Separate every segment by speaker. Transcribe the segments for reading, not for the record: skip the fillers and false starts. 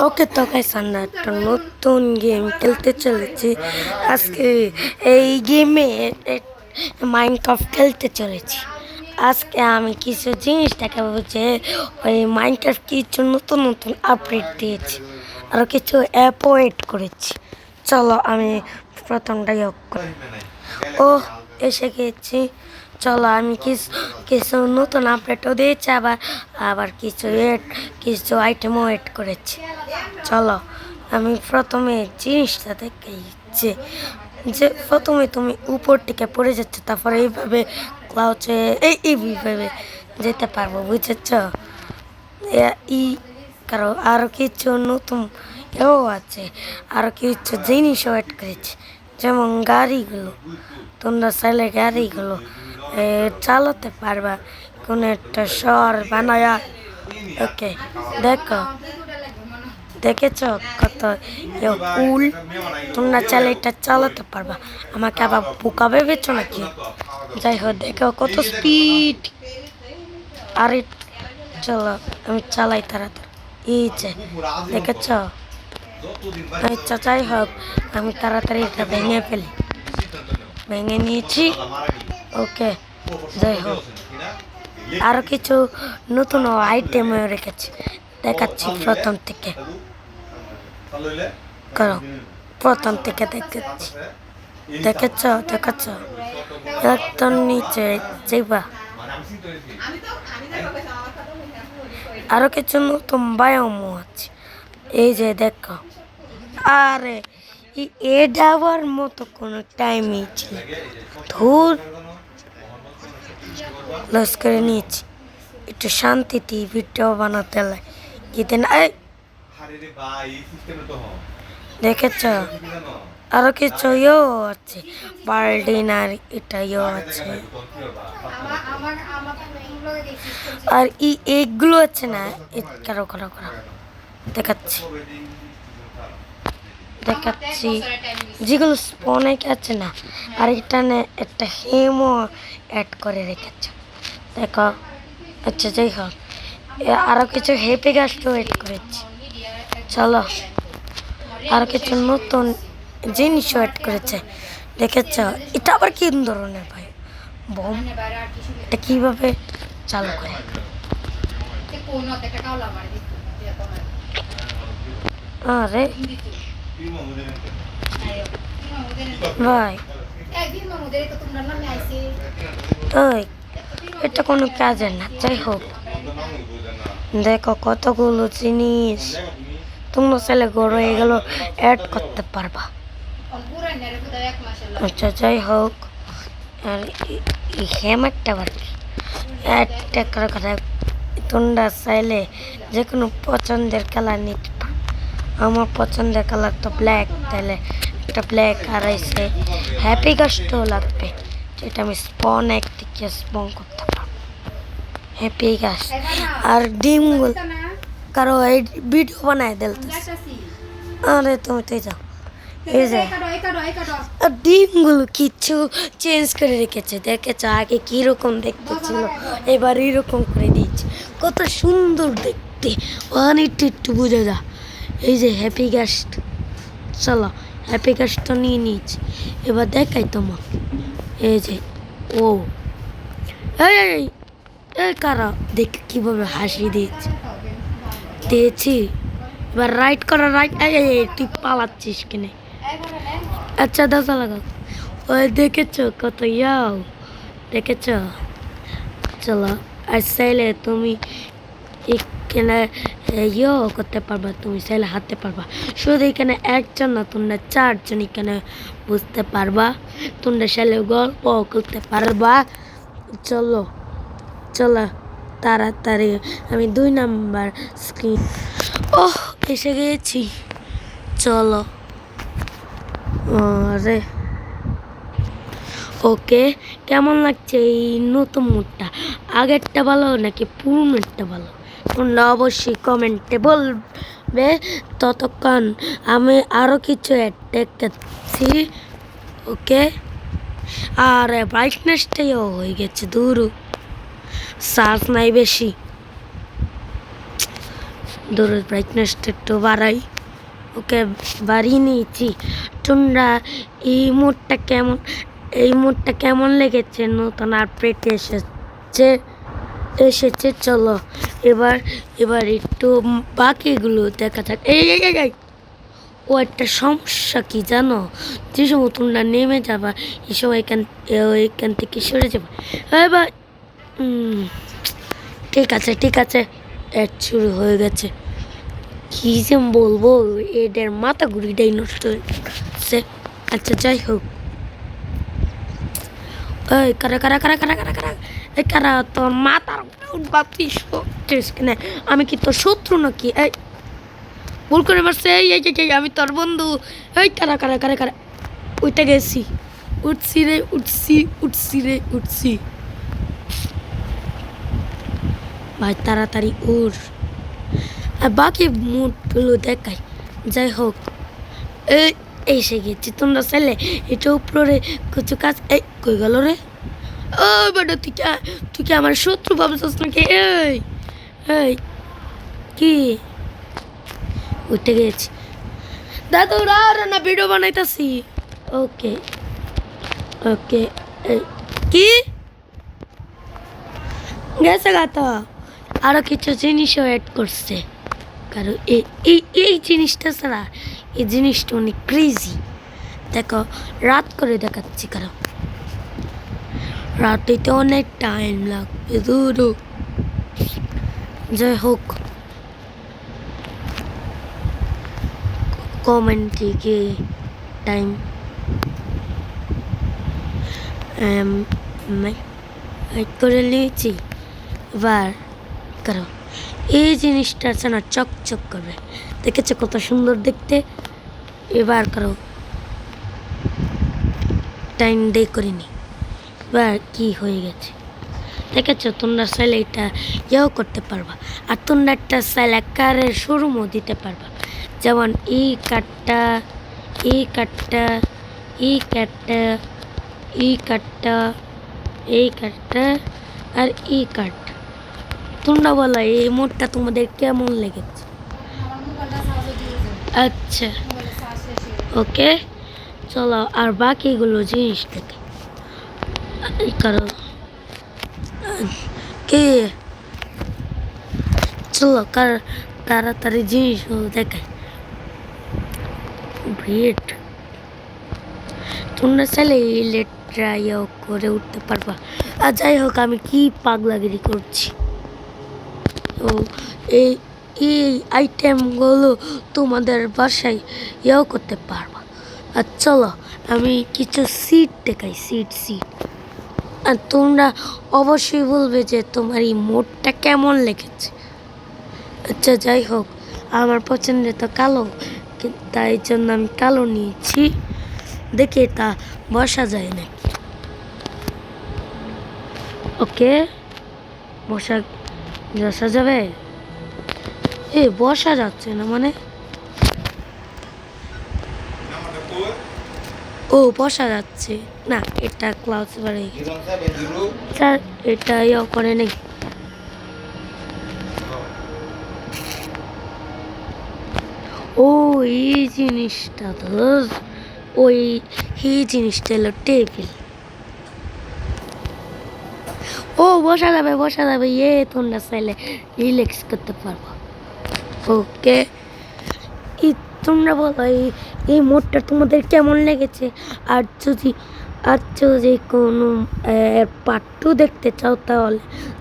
Speaker 1: ওকে তো গাইস আমরা একটা নতুন গেম খেলতে চলেছি আজকে। এই গেমে মাইনক্রাফট খেলতে চলেছি। আজকে আমি কিছু জিনিস দেখাবো যে ওই মাইনক্রাফট কিছু নতুন নতুন আপডেট দিয়েছি, আরও কিছু অ্যাপও এড করেছি। চলো আমি প্রথমটাই ও এসে গেছি। চলো আমি কিছু নতুন আপডেটও দিয়েছি, আবার আবার কিছু আইটেমও এড করেছি। চলো আমি প্রথমে জিনিসটা দেখাইছি যে প্রথমে তুমি উপর থেকে পড়ে যাচ্ছ, তারপরে এইভাবে ক্লাউচে এইভাবে যেতে পারবো, বুঝেছ? ই কারো আরও কিছু নতুন এও আছে, আরও কিছু জিনিসও অ্যাড করেছি, যেমন গাড়িগুলো। তোমরা চাইলে গাড়িগুলো চালাতে পারবা কোনো একটা শহর বানায়া। ওকে দেখো, দেখেছ কত কুল? তোমরা চাইলে এটা চালাতে পারবা। আমাকে আবার বোকা ভেবেছো নাকি? যাই হোক, দেখো কত স্পিড। আরে চলো আমি চালাই তাড়াতাড়ি। এই যে দেখেছ? আচ্ছা যাই হোক, আমি তাড়াতাড়ি এটা ভেঙে নিয়েছি। ওকে যাই হোক, আরও কিছু নতুন আইটেমও রেখেছি, দেখাচ্ছি প্রথম থেকে। করো প্রথম থেকে দেখাচ্ছি। দেখেছ দেখেছ? একদম নিচে যাইবা। আরও কিছু নতুন বায়োমও আছে, এই যে দেখো। আরে এ যাওয়ার মতো কোনো টাইমই ছিল, ধুর লস করে নিয়েছি। একটু শান্তিতে ভিডিও বানাতে লাগে না। দেখেছ? আরো কিছু ইয়েও আছে, বার্ডিন আর এটা ইয়েও আছে। আর এগুলো আছে না, কারো কারো কারো দেখাচ্ছি দেখাচ্ছি যেগুলো স্পনে আছে না। আর এটা একটা হেমও অ্যাড করে রেখেছে, দেখো। আচ্ছা যাই হোক, আরও কিছু হেপি গাছও অ্যাড করেছি। চলো আরও কিছু নতুন জিনিসও অ্যাড করেছে, দেখেছ? এটা আবার কি ধরনের ভাই বম? এটা কিভাবে চালু করে? আরে ভাই ওই এটা কোনো কাজের না। যাই হোক, দেখো কতগুলো জিনিস তোমরা চাইলে গড় এগুলো অ্যাড করতে পারবা। আচ্ছা যাই হোক, আর এই হ্যামারটা আবার কি একটা করার কথা? তোমরা চাইলে যে কোনো পছন্দের কালার নিতে পারো। আমার পছন্দের কালার তো ব্ল্যাক, তাহলে একটা ব্ল্যাক আর এসে হ্যাপি গাছটাও লাগবে, যেটা আমি স্পন থেকে স্পন করতে পারবো। হ্যাপি গাছ আর ডিমগুলো কারো এই ভিডিও বানায় দিলতেছে। আরে তুমি তো যাও, এই যে ডিমগুলো কিছু চেঞ্জ করে রেখেছে, দেখেছ? আগে কীরকম দেখতে ছিল, এবার এরকম করে দিয়েছে, কত সুন্দর দেখতে। একটু বোঝা যা। এই যে হ্যাপি গাস্ট, চলো হ্যাপি গাস্ট তো নিয়ে নিয়েছি, এবার দেখাই তোমাকে। এই যে ও এই কারা দেখ কীভাবে হাসি দিয়েছি। এবার রাইট করো, রাইট। তুই পালাচ্ছিস কিনে? আচ্ছা দাদা লাগাও। ওই দেখেছ কত ইয়াও, দেখেছ? চলো আর চাইলে তুমি এখানে ইয়েও করতে পারবা, তুমি চাইলে হাঁটতে পারবা। শুধু এখানে একজন না, তোমরা চারজন এখানে বুঝতে পারবা। তোমরা চাইলে গল্প করতে পারবা। চলো চলো তাড়াতাড়ি, আমি 2 নাম্বার স্ক্রিন এসে গেছি। চলো আরে ওকে, কেমন লাগছে এই নতুন মুডটা? আগেরটা ভালো নাকি পুরনোটা ভালো? তোমরা অবশ্যই কমেন্টে বলবে। ততক্ষণ আমি আরও কিছু দেখাচ্ছি। ওকে, আর ব্রাইটনেসটাও হয়ে গেছে, দূর চার্জ নাই বেশি। দূরের ব্রাইটনেসটা একটু বাড়াই। ওকে বাড়িয়ে নিয়েছি। তোমরা এই মোডটা কেমন লেগেছে? নতুন আপডেট এসেছে চলো এবার একটু বাকিগুলো দেখা যাক। এই ও একটা সমস্যা কি জানো, যে সময় তোমরা নেমে যাবা এই সময় এখান থেকে সরে যাবা। এবার ঠিক আছে এর শুরু হয়ে গেছে। কি যে বলবো, এদের মাথা ঘুরিটাই নষ্ট হয়ে গেছে। আচ্ছা যাই হোক, এই কারা তোর মাথার কিনে, আমি কি তোর শত্রু নাকি? এই ভুল করে মারছে। এই আমি তোর বন্ধু। এই কারা ওইটা গেছি। উঠছি ভাই, তাড়াতাড়ি উঠ। আর বাকি মুডগুলো দেখাই। যাই হোক, এসে গেছি। তোমরা চাইলে এটা উপরে কিছু কাজ। এই কই গেল রে? ও বেটা, তুই কি আমার শত্রু ভাবছিস নাকি? এই কি উঠে গেছি। দাদু না ভিডিও বানাইতাছি। ওকে কি গেছে গাতা? আরো কিছু জিনিসও অ্যাড করছে, কারণ এই জিনিসটা ছাড়া এই জিনিসটা অনেক ক্রেজি। দেখো, রাত করে দেখাচ্ছি, কারণ রাতেতে অনেক টাইম লাগবে। দূর যাই হোক, কমেন্টে গিয়ে টাইম করে নিয়েছি। এবার করো, এই জিনিসটা আছে না, চকচক করবে। দেখেছো কত সুন্দর দেখতে? এবার করো, টাইম ডে করিনি। এবার কি হয়ে গেছে দেখেছো? তোমরা চাইলে এটা ইয়েও করতে পারবা। আর তোমরা একটা চাইলে কারের শোরুমও দিতে পারবা, যেমন এই কাঠটা আর এই কাঠ। তোমরা বলো এই মোডটা তোমাদের কেমন লেগেছে? আচ্ছা ওকে, চলো আর বাকিগুলো জিনিস দেখে। কারণ কে চলো তাড়াতাড়ি জিনিসগুলো দেখায়। ভিড় তোমরা চাইলে ইলেকট্রাইও করে উঠতে পারবা। আর যাই হোক, আমি কি পাগলাগিরি করছি। তো এই আইটেমগুলো তোমাদের বাসায় ইয়েও করতে পারবা। আর চলো আমি কিছু সিট দেখাই। সিট আর তোমরা অবশ্যই বলবে যে তোমার এই মোডটা কেমন লেগেছে। আচ্ছা যাই হোক, আমার পছন্দের তো কালো, তাই জন্য আমি কালো নিয়েছি। দেখে তা বসা যায় নাকি। ওকে, বসা যাবে? বসা যাচ্ছে না মানে? ও বসা যাচ্ছে না, এটা ক্লাউড বাড়ে। স্যার এটা ইয়ে করে নেই। ও এই জিনিসটা তো এই জিনিসটা হলো টেবিল। ও বসা যাবে। তোমরা চাইলে রিল্যাক্স করতে পারবো। ওকে, তোমরা বলো এই মোডটা তোমাদের কেমন লেগেছে? আর যদি কোনো পার্ট 2 দেখতে চাও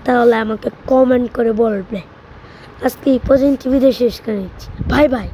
Speaker 1: তাহলে আমাকে কমেন্ট করে বলবে। আজকে এই পর্যন্ত ভিডিও শেষ করে নিচ্ছি। বাই।